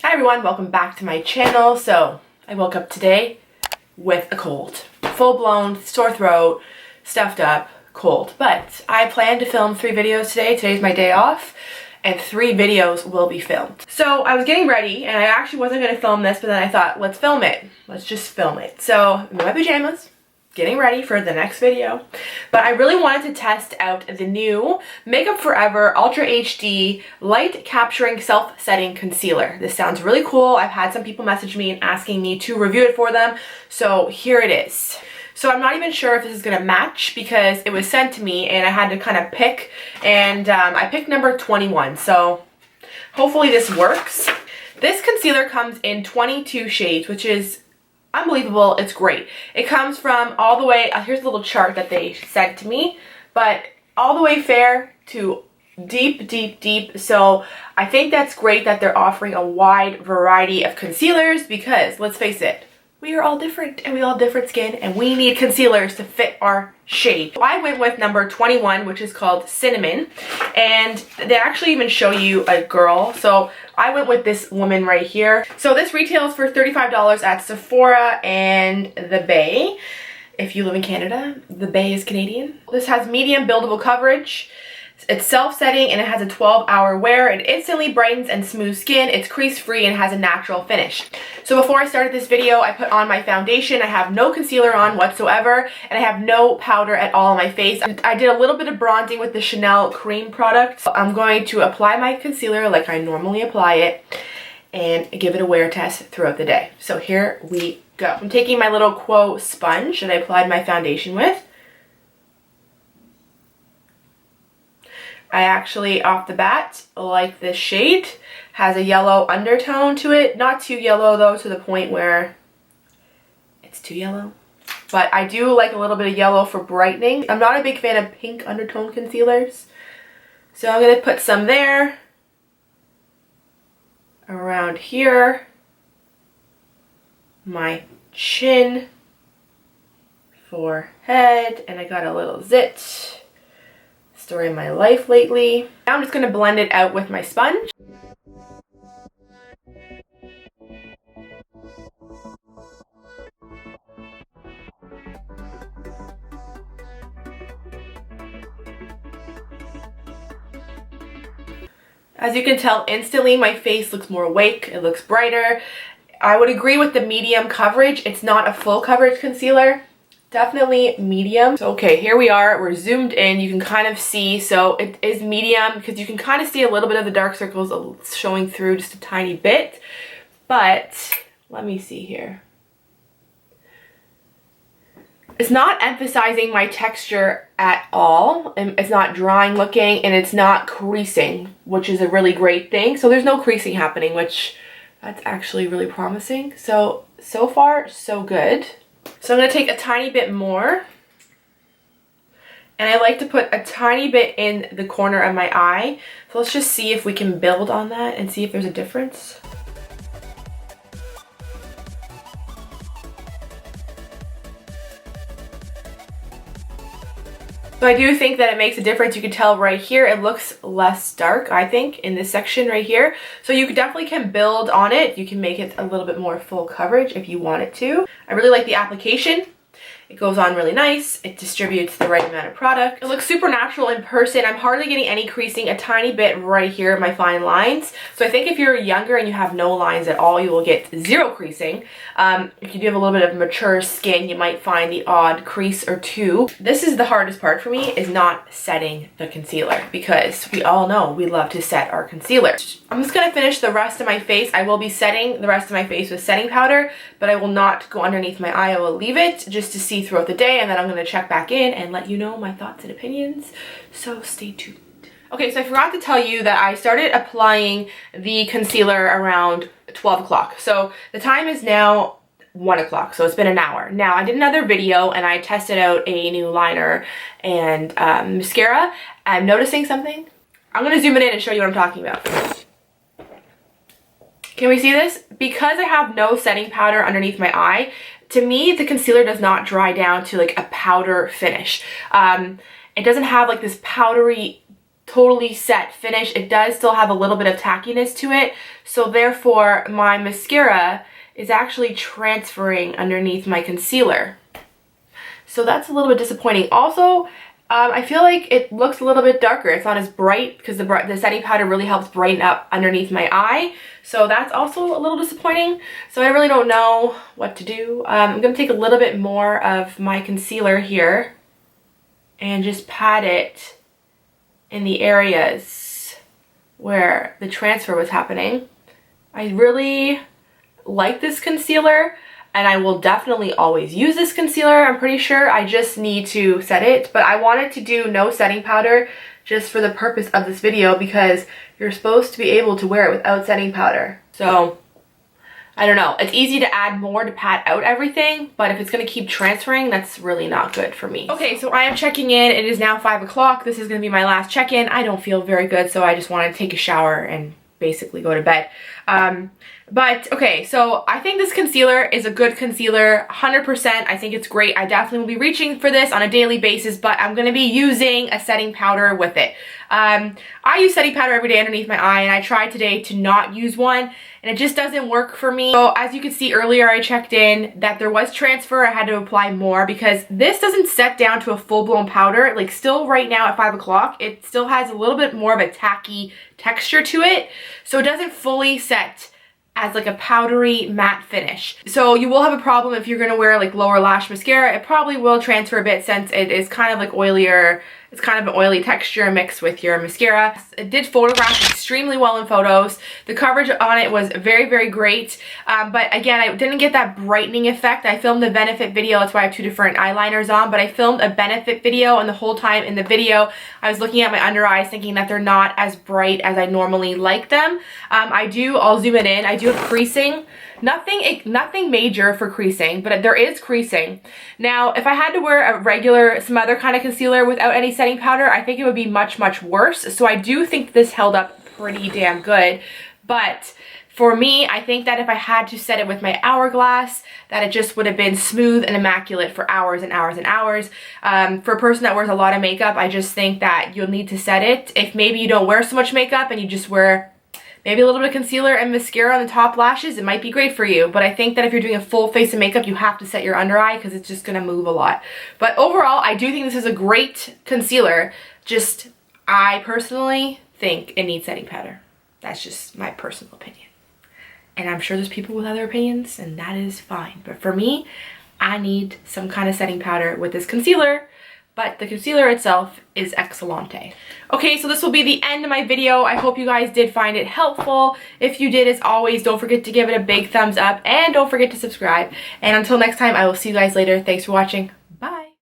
Hi everyone, welcome back to my channel. So I woke up today with a cold. Full-blown, sore throat, stuffed up, cold. But I plan to film 3 videos today. Today's my day off and 3 videos will be filmed. So I was getting ready and I actually wasn't going to film this, but then I thought, let's film it. Let's just film it. So I'm in my pajamas, getting ready for the next video. But I really wanted to test out the new Makeup Forever Ultra HD Light Capturing Self-Setting Concealer. This sounds really cool. I've had some people message me and asking me to review it for them. So here it is. So I'm not even sure if this is gonna match because it was sent to me and I had to kind of pick, and I picked number 21. So hopefully this works. This concealer comes in 22 shades, which is unbelievable. It's great. It comes from all the way, here's a little chart that they sent to me, but all the way fair to deep, deep, deep. So I think that's great that they're offering a wide variety of concealers because let's face it, we are all different and we all have different skin and we need concealers to fit our shade. So I went with number 21, which is called Cinnamon, and they actually even show you a girl. So I went with this woman right here. So this retails for $35 at Sephora and the Bay. If you live in Canada, the Bay is Canadian. This has medium buildable coverage. It's self-setting and it has a 12-hour wear. It instantly brightens and smooths skin. It's crease-free and has a natural finish. So before I started this video, I put on my foundation. I have no concealer on whatsoever and I have no powder at all on my face. I did a little bit of bronzing with the Chanel cream product. So I'm going to apply my concealer like I normally apply it and give it a wear test throughout the day. So here we go. I'm taking my little Quo sponge that I applied my foundation with. I actually, off the bat, like this shade. Has a yellow undertone to it. Not too yellow though, to the point where it's too yellow. But I do like a little bit of yellow for brightening. I'm not a big fan of pink undertone concealers. So I'm going to put some there. Around here. My chin. Forehead. And I got a little zit. Story of my life lately. Now I'm just going to blend it out with my sponge. As you can tell, instantly my face looks more awake. It looks brighter. I would agree with the medium coverage. It's not a full coverage concealer. Definitely medium. So okay, here we are. We're zoomed in. You can kind of see. So it is medium because you can kind of see a little bit of the dark circles showing through just a tiny bit. But let me see here. It's not emphasizing my texture at all. It's not drying looking and it's not creasing, which is a really great thing. So there's no creasing happening, which that's actually really promising. So far, so good. So I'm going to take a tiny bit more, and I like to put a tiny bit in the corner of my eye. So let's just see if we can build on that and see if there's a difference. So I do think that it makes a difference. You can tell right here it looks less dark, I think, in this section right here. So you definitely can build on it. You can make it a little bit more full coverage if you want it to. I really like the application. It goes on really nice. It distributes the right amount of product. It looks super natural in person. I'm hardly getting any creasing, a tiny bit right here in my fine lines. So I think if you're younger and you have no lines at all, you will get 0 creasing. If you do have a little bit of mature skin, you might find the odd crease or 2. This is the hardest part for me, is not setting the concealer, because we all know we love to set our concealer. I'm just going to finish the rest of my face. I will be setting the rest of my face with setting powder, but I will not go underneath my eye. I will leave it just to see throughout the day, and then I'm going to check back in and let you know my thoughts and opinions. So stay tuned. Okay, so I forgot to tell you that I started applying the concealer around 12 o'clock. So the time is now 1 o'clock, so it's been an hour. Now, I did another video and I tested out a new liner and mascara. I'm noticing something. I'm going to zoom it in and show you what I'm talking about. Can we see this? Because I have no setting powder underneath my eye, to me, the concealer does not dry down to like a powder finish. It doesn't have like this powdery totally set finish. It does still have a little bit of tackiness to it, so therefore my mascara is actually transferring underneath my concealer. So that's a little bit disappointing. Also, I feel like it looks a little bit darker. It's not as bright because the setting powder really helps brighten up underneath my eye. So that's also a little disappointing. So I really don't know what to do. I'm going to take a little bit more of my concealer here and just pat it in the areas where the transfer was happening. I really like this concealer, and I will definitely always use this concealer, I'm pretty sure. I just need to set it, but I wanted to do no setting powder just for the purpose of this video because you're supposed to be able to wear it without setting powder. So, I don't know. It's easy to add more to pat out everything, but if it's going to keep transferring, that's really not good for me. Okay, so I am checking in. It is now 5 o'clock. This is going to be my last check-in. I don't feel very good, so I just want to take a shower and basically go to bed. But okay, so I think this concealer is a good concealer, 100%. I think it's great. I definitely will be reaching for this on a daily basis, but I'm going to be using a setting powder with it. I use setting powder every day underneath my eye, and I tried today to not use one, and it just doesn't work for me. So as you can see earlier, I checked in that there was transfer. I had to apply more because this doesn't set down to a full-blown powder. Like, still right now at 5 o'clock, it still has a little bit more of a tacky texture to it, so it doesn't fully set as like a powdery matte finish. So you will have a problem if you're gonna wear like lower lash mascara. It probably will transfer a bit since it is kind of like oilier. It's kind of an oily texture mixed with your mascara. It did photograph extremely well in photos. The coverage on it was very, very great. But again, I didn't get that brightening effect. I filmed a benefit video. That's why I have two different eyeliners on. But I filmed a benefit video, and the whole time in the video, I was looking at my under eyes thinking that they're not as bright as I normally like them. I'll zoom it in. I do have creasing. Nothing major for creasing, but there is creasing. Now, if I had to wear some other kind of concealer without any setting powder, I think it would be much, much worse. So I do think this held up pretty damn good. But for me, I think that if I had to set it with my Hourglass, that it just would have been smooth and immaculate for hours and hours and hours. For a person that wears a lot of makeup, I just think that you'll need to set it. If maybe you don't wear so much makeup and you just wear maybe a little bit of concealer and mascara on the top lashes, it might be great for you. But I think that if you're doing a full face of makeup, you have to set your under eye because it's just going to move a lot. But overall, I do think this is a great concealer. Just, I personally think it needs setting powder. That's just my personal opinion. And I'm sure there's people with other opinions, and that is fine. But for me, I need some kind of setting powder with this concealer. But the concealer itself is excellente. Okay, so this will be the end of my video. I hope you guys did find it helpful. If you did, as always, don't forget to give it a big thumbs up and don't forget to subscribe. And until next time, I will see you guys later. Thanks for watching.